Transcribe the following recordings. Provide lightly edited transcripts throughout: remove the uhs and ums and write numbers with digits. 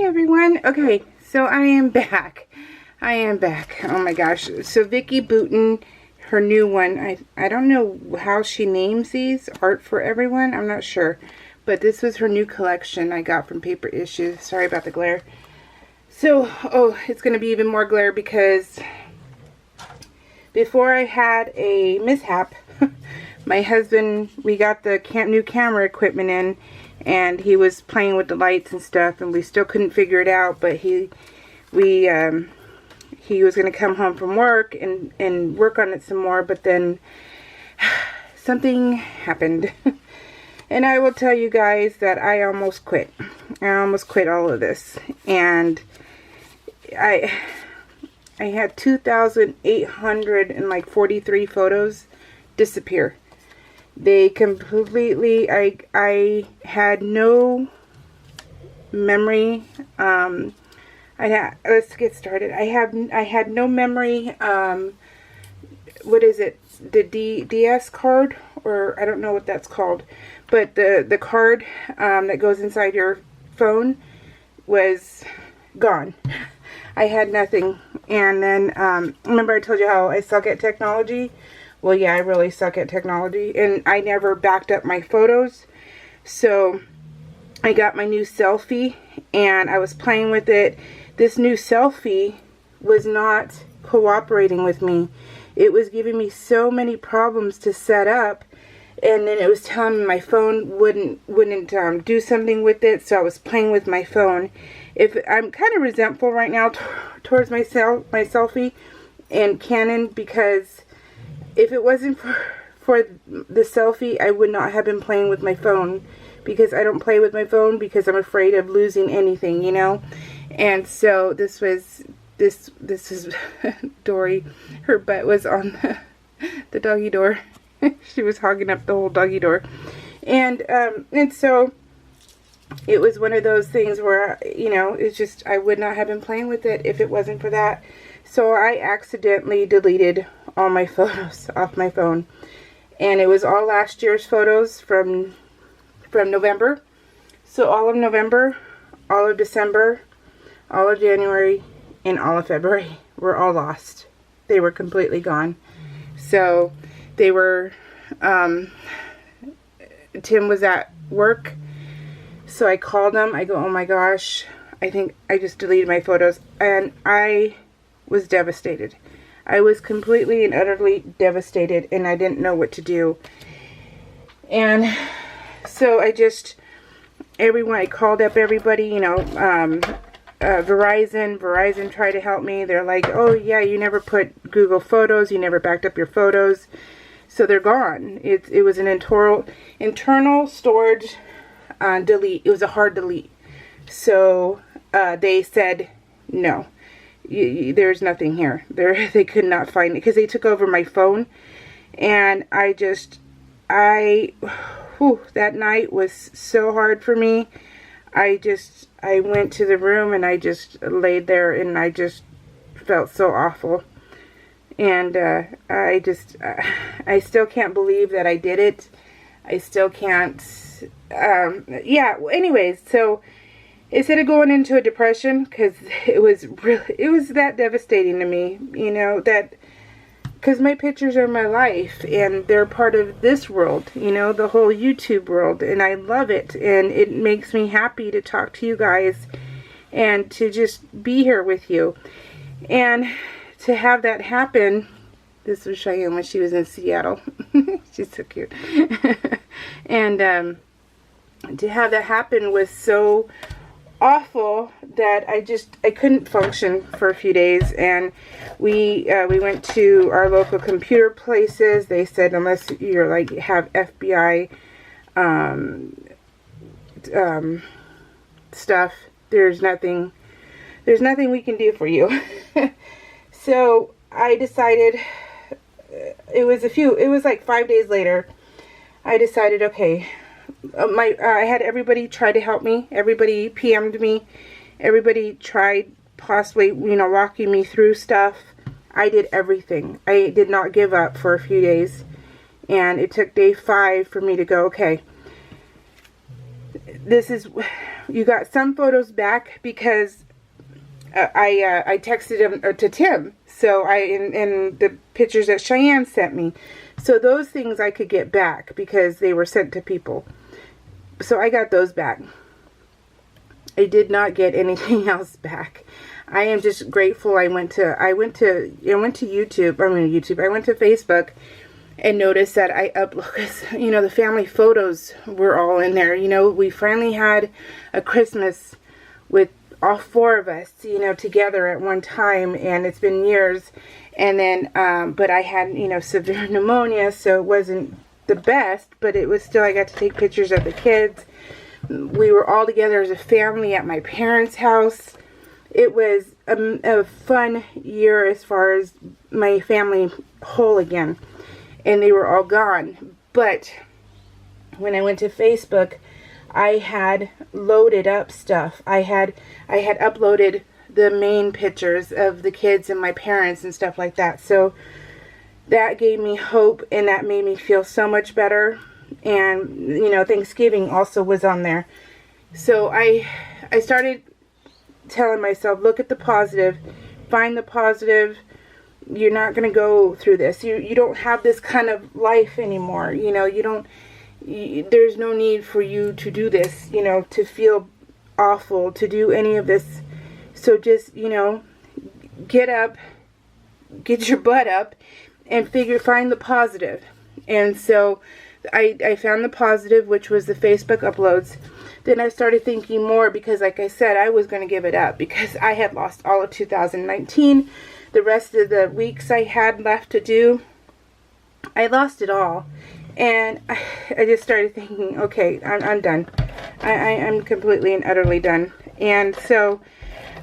everyone. Okay, so I am back. Oh my gosh. So Vicky Booten, her new one, I don't know how she names these. Art for Everyone, I'm not sure. But this was her new collection I got from Paper Issues. Sorry about the glare. So, oh, it's going to be even more glare because before I had a mishap, my husband, we got the new camera equipment in, and he was playing with the lights and stuff, and we still couldn't figure it out, but he was going to come home from work and work on it some more, but then something happened. And I will tell you guys that I almost quit. I almost quit all of this. And I had 2,843 photos disappear. They completely, I had no memory. Let's get started. I had no memory. What is it? The DS card, or I don't know what that's called, but the card that goes inside your phone was gone. I had nothing. And then remember I told you how I suck at technology? Well, yeah, I really suck at technology, and I never backed up my photos. So I got my new selfie, and I was playing with it. This new selfie was not cooperating with me. It was giving me so many problems to set up, and then it was telling me my phone wouldn't do something with it. So I was playing with my phone. I'm kind of resentful right now towards my selfie and Canon, because if it wasn't for the selfie, I would not have been playing with my phone, because I don't play with my phone because I'm afraid of losing anything, you know. And so this is Dory. Her butt was on the doggy door. She was hogging up the whole doggy door. And so it was one of those things where, you know, it's just, I would not have been playing with it if it wasn't for that. So I accidentally deleted all my photos off my phone. And it was all last year's photos from November. So all of November, all of December, all of January, and all of February were all lost. They were completely gone. So they were, Tim was at work. So I called him. I go, oh my gosh, I think I just deleted my photos. And I was devastated. I was completely and utterly devastated, and I didn't know what to do. And so I called up everybody, you know, Verizon tried to help me. They're like, oh yeah, you never put Google Photos, you never backed up your photos, so they're gone. It was an internal storage delete. It was a hard delete. So they said no. There's nothing here. They could not find it because they took over my phone, and that night was so hard for me. I went to the room and I just laid there, and I just felt so awful. And I still can't believe that I did it. I still can't. Yeah. Anyways, so instead of going into a depression, because it was that devastating to me, you know, that, because my pictures are my life, and they're part of this world, you know, the whole YouTube world, and I love it, and it makes me happy to talk to you guys and to just be here with you. And to have that happen, this was Cheyenne when she was in Seattle. She's so cute. And to have that happen was so awful that I couldn't function for a few days. And we went to our local computer places. They said unless you're like have FBI stuff, there's nothing we can do for you. So I decided, it was like 5 days later, I decided, okay, I had everybody try to help me. Everybody PM'd me. Everybody tried possibly, you know, walking me through stuff. I did everything. I did not give up for a few days. And it took day 5 for me to go, okay, this is you got some photos back because I texted him or to Tim. So in the pictures that Cheyenne sent me. So those things I could get back because they were sent to people. So I got those back. I did not get anything else back. I am just grateful. I went to YouTube. I went to Facebook and noticed that I uploaded, you know, the family photos were all in there. You know, we finally had a Christmas with all 4 of us, you know, together at one time, and it's been years. And then, but I had, you know, severe pneumonia, so it wasn't the best, but it was still, I got to take pictures of the kids. We were all together as a family at my parents' house. It was a fun year as far as my family whole again. And they were all gone. But when I went to Facebook, I had loaded up stuff. I had uploaded the main pictures of the kids and my parents and stuff like that. So that gave me hope, and that made me feel so much better. And, you know, Thanksgiving also was on there. So I started telling myself, look at the positive, find the positive. You're not going to go through this. You don't have this kind of life anymore. You know, there's no need for you to do this, you know, to feel awful, to do any of this. So just, you know, get up, get your butt up, and find the positive. And so I found the positive, which was the Facebook uploads. Then I started thinking more because, like I said, I was going to give it up because I had lost all of 2019. The rest of the weeks I had left to do, I lost it all. And I just started thinking, okay, I'm done. I'm completely and utterly done. And so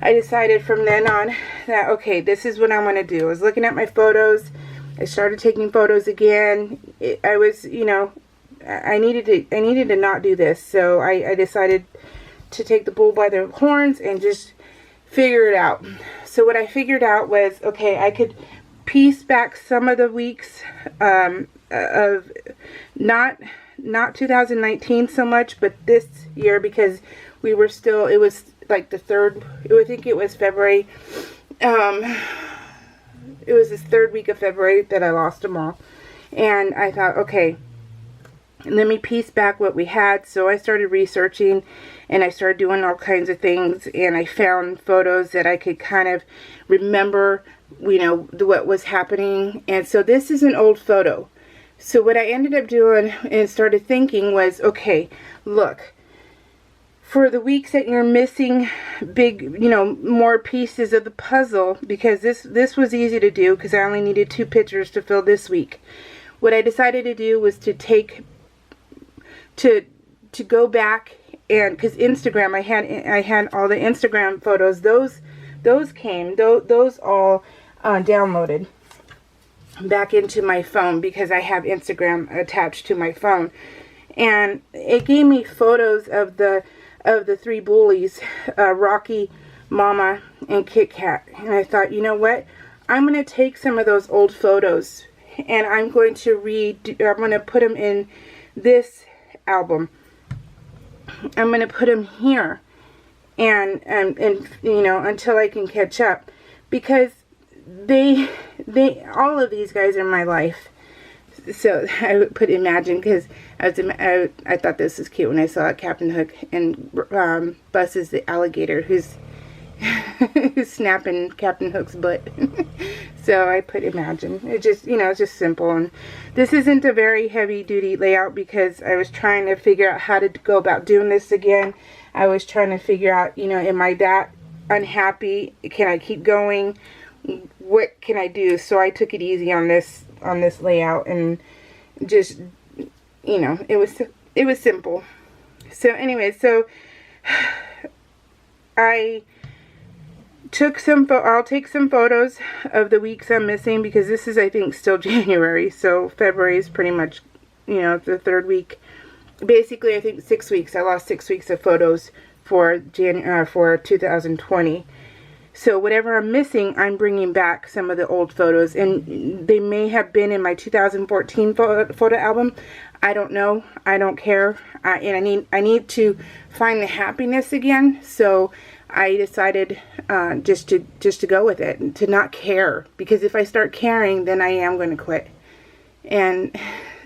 I decided from then on that, okay, this is what I'm going to do. I was looking at my photos. I started taking photos again. I was, you know, I needed to not do this. So I decided to take the bull by the horns and just figure it out. So what I figured out was, okay, I could piece back some of the weeks of not 2019 so much, but this year, because we were still, it was like the third, I think it was February, it was this 3rd week of February that I lost them all. And I thought, okay, let me piece back what we had. So I started researching, and I started doing all kinds of things, and I found photos that I could kind of remember, you know, what was happening. And so this is an old photo. So what I ended up doing and started thinking was, okay, look, for the weeks that you're missing big, you know, more pieces of the puzzle, because this was easy to do because I only needed 2 pictures to fill this week. What I decided to do was to go back, and because Instagram, I had all the Instagram photos, those all downloaded back into my phone because I have Instagram attached to my phone. And it gave me photos of the 3 bullies, Rocky, Mama, and Kit Kat. And I thought, you know what? I'm going to take some of those old photos and I'm going to put them in this album. I'm going to put them here and you know, until I can catch up, because they all of these guys are in my life. So I would put imagine, because I thought this was cute when I saw Captain Hook and Buzz is the alligator who's snapping Captain Hook's butt. So I put imagine. It just, you know, it's just simple. And this isn't a very heavy duty layout because I was trying to figure out how to go about doing this again. I was trying to figure out, you know, am I that unhappy? Can I keep going? What can I do? So I took it easy on this layout, and just, you know, it was simple. So anyway, so I took I'll take some photos of the weeks I'm missing, because this is, I think, still January, so February is pretty much, you know, the 3rd week. Basically, I think 6 weeks. I lost 6 weeks of photos for 2020. So whatever I'm missing, I'm bringing back some of the old photos, and they may have been in my 2014 photo album. I don't know. I don't care. And I need to find the happiness again. So I decided just to go with it and to not care, because if I start caring, then I am going to quit. And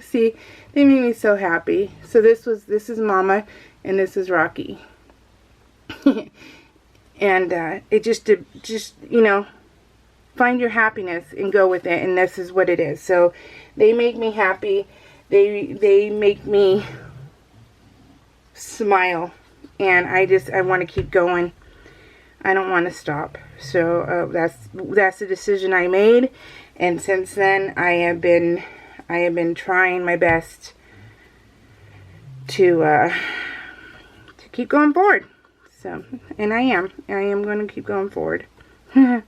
see, they made me so happy. So this is Mama, and this is Rocky. And it just you know, find your happiness and go with it, and this is what it is. So they make me happy. They make me smile, and I want to keep going. I don't want to stop. So that's the decision I made, and since then I have been trying my best to keep going forward. So, and I am going to keep going forward. They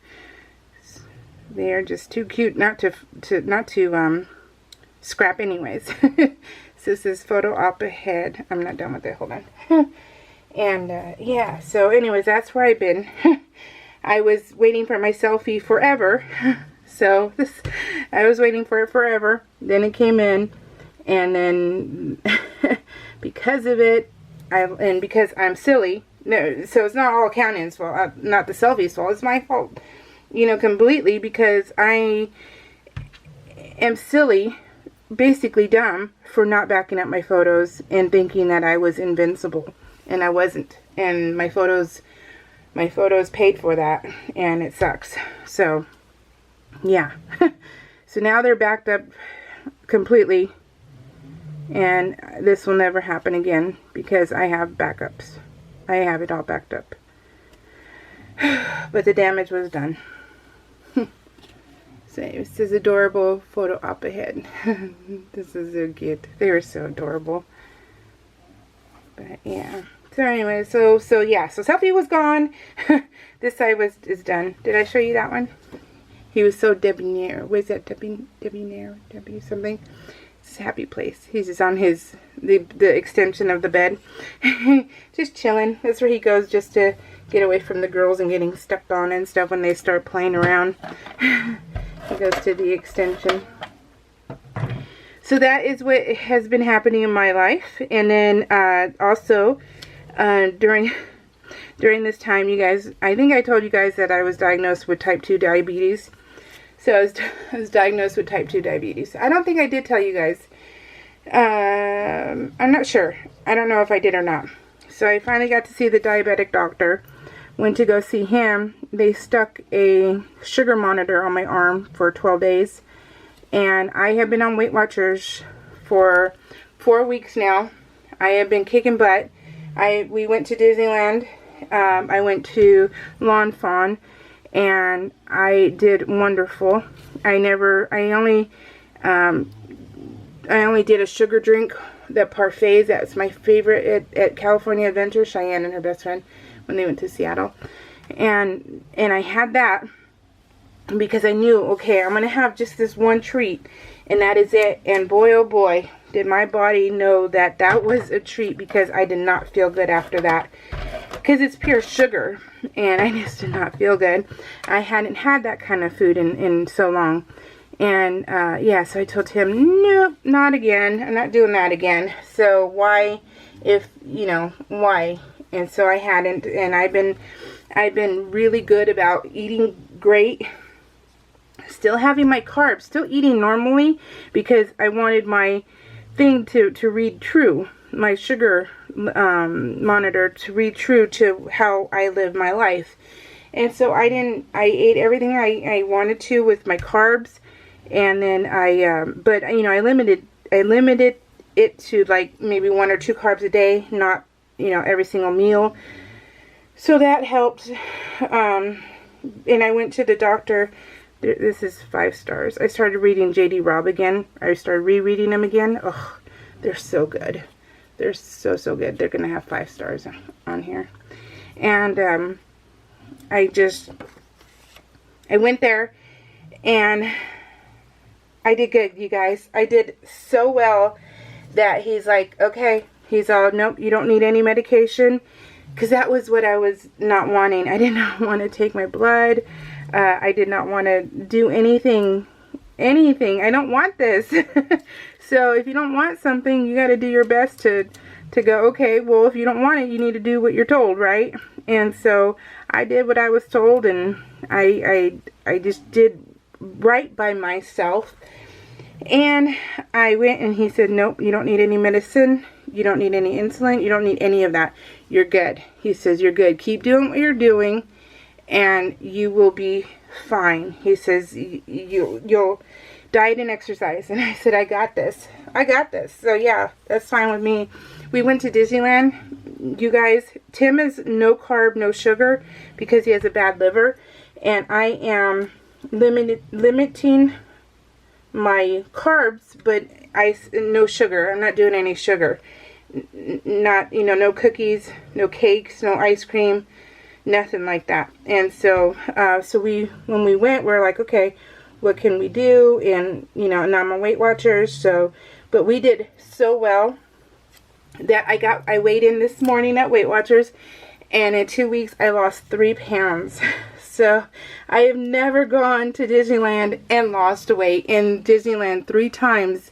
are just too cute not to scrap anyways. So this is photo op ahead. I'm not done with it. Hold on. And yeah. So anyways, that's where I've been. I was waiting for my selfie forever. So I was waiting for it forever. Then it came in, and then because of it, and because I'm silly. No, so it's not all Cannon's fault, not the selfie's fault. It's my fault, you know, completely, because I am silly, basically dumb, for not backing up my photos and thinking that I was invincible, and I wasn't. And my photos paid for that, and it sucks. So yeah. So now they're backed up completely, and this will never happen again because I have backups. I have it all backed up. But the damage was done. So this is adorable photo op ahead. This is so cute. They were so adorable. But yeah. So anyway, so yeah. So selfie was gone. This side is done. Did I show you that one? He was so debonair. What is that? Debonair? W something? It's a happy place. He's just on the extension of the bed. Just chilling. That's where he goes, just to get away from the girls and getting stepped on and stuff when they start playing around. He goes to the extension. So that is what has been happening in my life. And then also during this time, you guys, I think I told you guys that I was diagnosed with type 2 diabetes. So I was diagnosed with type 2 diabetes. I don't think I did tell you guys. I'm not sure. I don't know if I did or not. So I finally got to see the diabetic doctor. Went to go see him. They stuck a sugar monitor on my arm for 12 days. And I have been on Weight Watchers for 4 weeks now. I have been kicking butt. We went to Disneyland. I went to Lawn Fawn. And I did wonderful. I only did a sugar drink, the parfaits. That's my favorite at California Adventure. Cheyenne and her best friend when they went to Seattle, and I had that because I knew, okay, I'm gonna have just this one treat, and that is it. And boy, oh boy, did my body know that that was a treat, because I did not feel good after that. Because it's pure sugar, and I just did not feel good. I hadn't had that kind of food in so long. And yeah, so I told him, nope, not again. I'm not doing that again. So why, why? And so I hadn't, and I've been really good about eating great. Still having my carbs, still eating normally, because I wanted my thing to read true. My sugar monitor to read true to how I live my life. And so I ate everything I wanted to with my carbs, and then but I limited it to like maybe 1 or 2 carbs a day, not every single meal. So that helped. And I went to the doctor. This is 5 stars. I started reading J.D. Robb again. I started rereading them again. Oh, they're so good. They're so good. They're going to have 5 stars on here. And I went there, and I did good, you guys. I did so well that he's like, okay. He's all, nope, you don't need any medication. because that was what I was not wanting. I did not want to take my blood. I did not want to do anything. I don't want this. So if you don't want something, you got to do your best to go, okay, well, if you don't want it, you need to do what you're told, right? And so I did what I was told, and I just did right by myself. And I went, and he said, nope, you don't need any medicine. You don't need any insulin. You don't need any of that. You're good. He says, you're good. Keep doing what you're doing, and you will be fine. He says, you'll diet and exercise. And I said, I got this. I got this. So yeah, that's fine with me. We went to Disneyland. You guys, Tim is no carb, no sugar because he has a bad liver. And I am limiting my carbs, but no sugar. I'm not doing any sugar. Not, no cookies, no cakes, no ice cream, nothing like that. And so, when we went, we're like, okay, what can we do? And, and I'm a Weight Watchers, so, but we did so well that I weighed in this morning at Weight Watchers, and in 2 weeks, I lost 3 pounds. So, I have never gone to Disneyland and lost weight. In Disneyland 3 times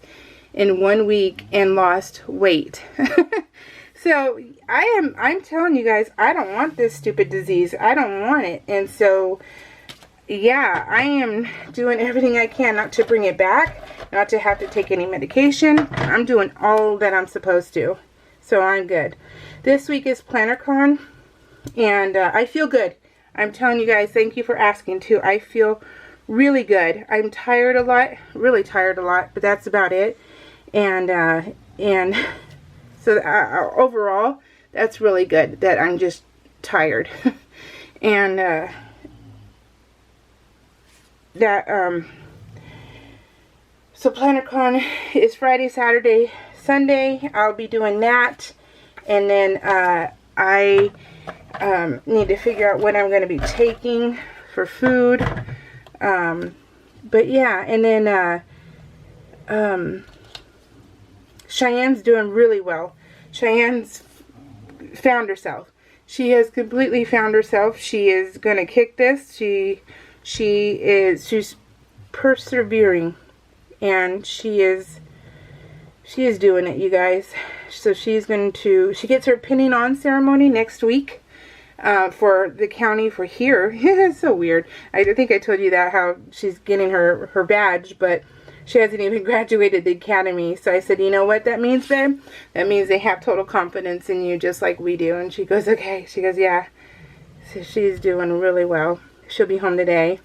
in 1 week and lost weight. So, I'm telling you guys, I don't want this stupid disease. I don't want it. And so, yeah, I am doing everything I can not to bring it back, not to have to take any medication. I'm doing all that I'm supposed to. So, I'm good. This week is PlannerCon, and I feel good. I'm telling you guys, thank you for asking too. I feel really good. I'm tired a lot, really tired a lot, but that's about it. And so overall, that's really good that I'm just tired. And so PlannerCon is Friday, Saturday, Sunday. I'll be doing that, and then I need to figure out what I'm going to be taking for food. But yeah, and then Cheyenne's doing really well. Cheyenne's found herself. She has completely found herself. She is going to kick this. She's persevering, and she is doing it, you guys. So she gets her pinning on ceremony next week. For the county for here. It's so weird. I think I told you that, how she's getting her badge, but she hasn't even graduated the academy. So I said, you know what that means, babe? That means they have total confidence in you just like we do. And she goes, okay. She goes, yeah. So she's doing really well. She'll be home today.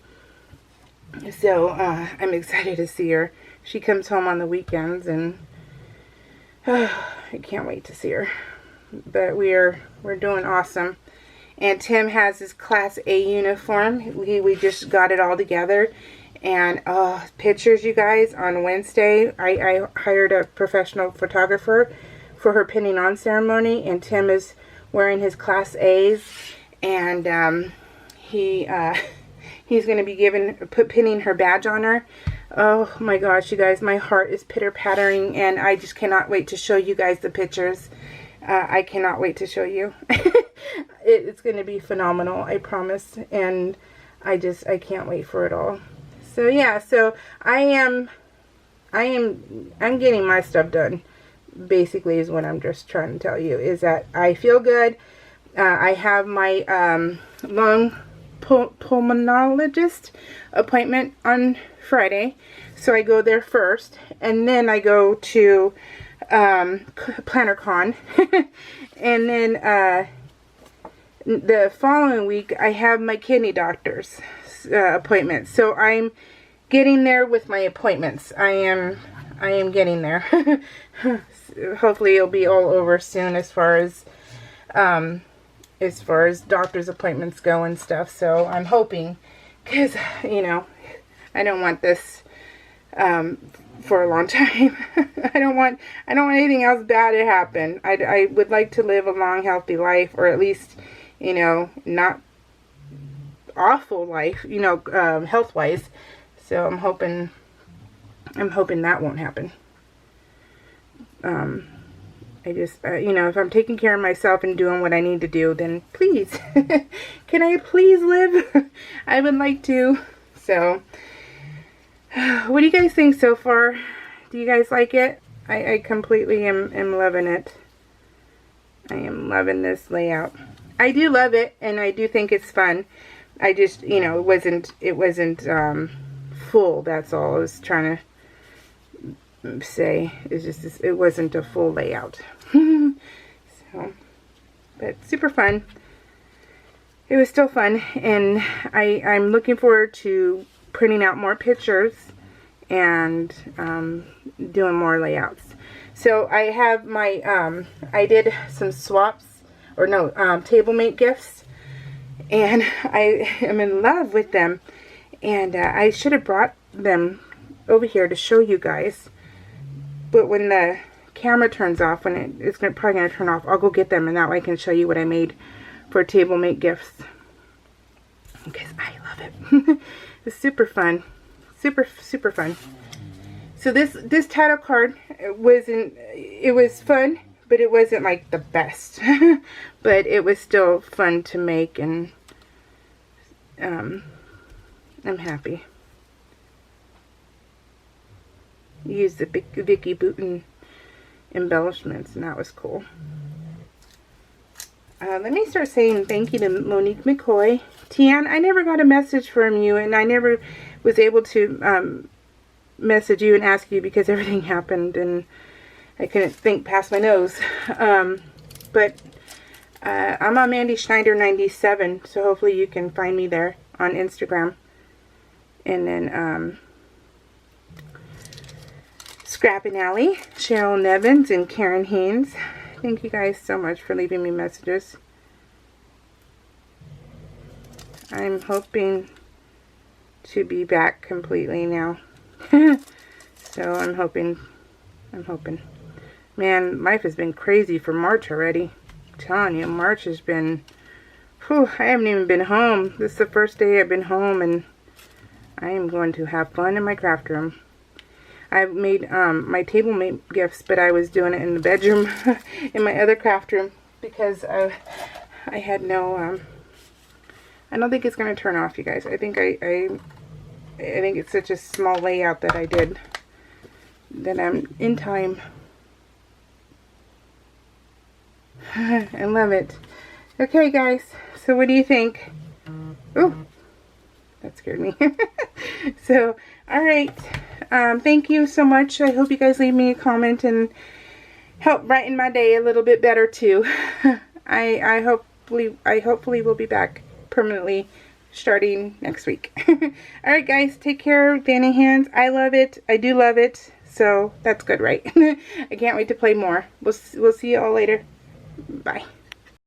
So I'm excited to see her. She comes home on the weekends, and I can't wait to see her. But we're doing awesome. And Tim has his Class A uniform. We just got it all together. And pictures, you guys, on Wednesday. I hired a professional photographer for her pinning on ceremony. And Tim is wearing his Class A's. And he's going to be pinning her badge on her. Oh my gosh, you guys, my heart is pitter-pattering. And I just cannot wait to show you guys the pictures. I cannot wait to show you. It's going to be phenomenal, I promise. And I can't wait for it all. So yeah, so I'm getting my stuff done. Basically is what I'm just trying to tell you, is that I feel good. I have my lung pulmonologist appointment on Friday. So I go there first, and then I go to PlannerCon. And then the following week I have my kidney doctor's appointment. So I'm getting there with my appointments. I am getting there. Hopefully it'll be all over soon as far as doctor's appointments go and stuff. So I'm hoping, because I don't want this for a long time. I don't want anything else bad to happen. I would like to live a long, healthy life, or at least, not awful life, health-wise. So I'm hoping that won't happen. I just, you know, if I'm taking care of myself and doing what I need to do, then please, can I please live? I would like to. So, what do you guys think so far? Do you guys like it? I completely am loving it. I am loving this layout. I do love it, and I do think it's fun. I just, you know, it wasn't full. That's all I was trying to say. It's just, it wasn't a full layout. So, but super fun. It was still fun, and I'm looking forward to printing out more pictures and doing more layouts. So I have my, I did some swaps, or no, table mate gifts, and I am in love with them, and I should have brought them over here to show you guys, but when the camera turns off, when it's probably going to turn off, I'll go get them, and that way I can show you what I made for table mate gifts, because I love it. It's super fun. Super fun. So this title card it was fun, but it wasn't like the best. But it was still fun to make, and I'm happy. Used the Vicky Bouton embellishments, and that was cool. Let me start saying thank you to Monique McCoy. Tian, I never got a message from you, and I never was able to message you and ask you because everything happened and I couldn't think past my nose. But I'm on Mandy Schneider 97, so hopefully you can find me there on Instagram. And then Scrappin' Alley, Cheryl Nevins, and Karen Haynes. Thank you guys so much for leaving me messages. I'm hoping to be back completely now. So I'm hoping. Man, life has been crazy for March already. I'm telling you, March has been, whew, I haven't even been home. This is the first day I've been home, and I am going to have fun in my craft room. I made my table mate gifts, but I was doing it in the bedroom in my other craft room because I had no, I don't think it's going to turn off, you guys. I think I think it's such a small layout that I did that I'm in time. I love it. Okay, guys, so what do you think? Ooh, that scared me. So, alright, thank you so much. I hope you guys leave me a comment and help brighten my day a little bit better too. I hopefully will be back permanently starting next week. Alright guys, take care, fanning hands. I love it. I do love it. So that's good, right? I can't wait to play more. We'll see you all later. Bye.